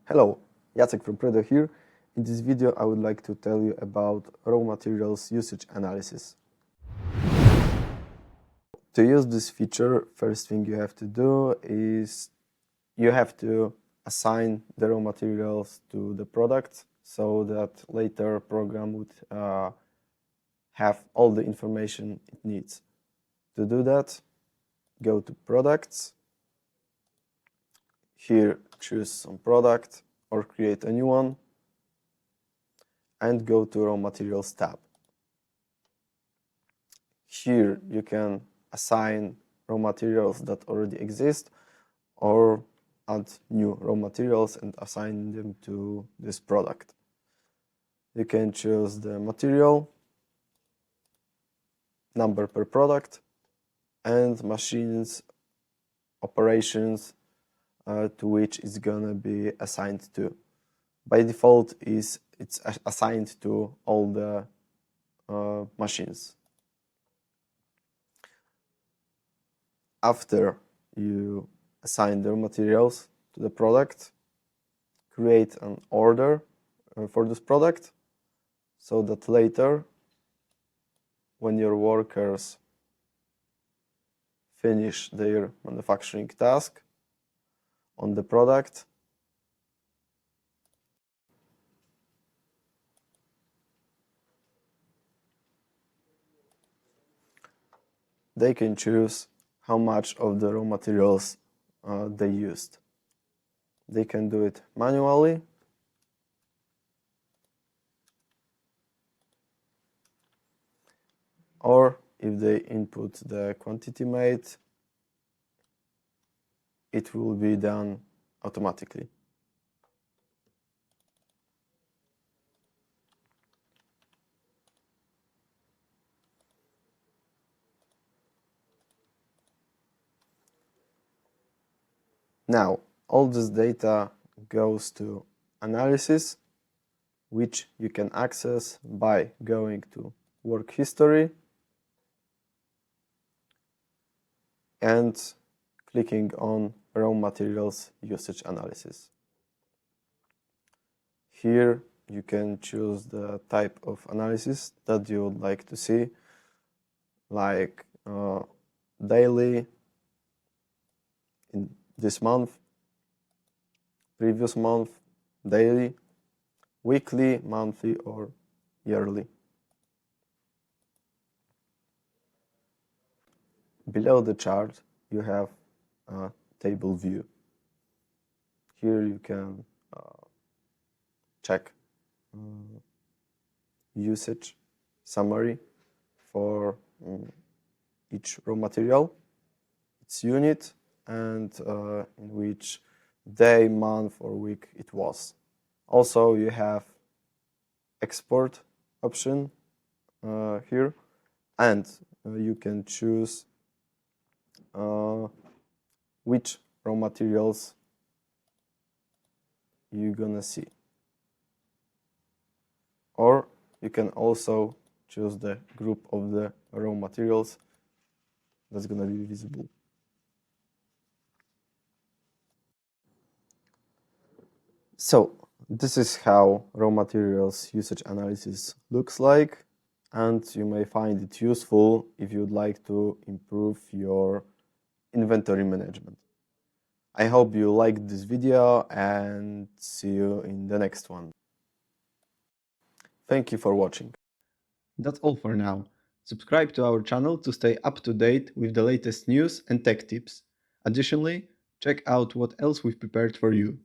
Hello, Jacek from Prodio here. In this video I would like to tell you about raw materials usage analysis. To use this feature, first thing you have to do is you have to assign the raw materials to the product so that later program would have all the information it needs. To do that, go to products. Here choose some product or create a new one and go to raw materials tab. Here you can assign raw materials that already exist or add new raw materials and assign them to this product. You can choose the material, number per product, and machines, operations to which it's gonna be assigned to. By default, it's assigned to all the machines. After you assign the materials to the product, create an order for this product so that later, when your workers finish their manufacturing task on the product, they can choose how much of the raw materials they used. They can do it manually or if they input the quantity made, it will be done automatically. Now, all this data goes to analysis, which you can access by going to work history and clicking on raw materials usage analysis. Here you can choose the type of analysis that you would like to see, like daily, in this month, previous month, daily, weekly, monthly, or yearly. Below the chart, you have a table view. Here you can check usage summary for each raw material, its unit, and in which day, month, or week it was. Also, you have export option here, and you can choose which raw materials you're gonna see. Or you can also choose the group of the raw materials that's gonna be visible. So this is how raw materials usage analysis looks like, and you may find it useful if you'd like to improve your inventory management. I hope you liked this video and see you in the next one. Thank you for watching. That's all for now. Subscribe to our channel to stay up to date with the latest news and tech tips. Additionally, check out what else we've prepared for you.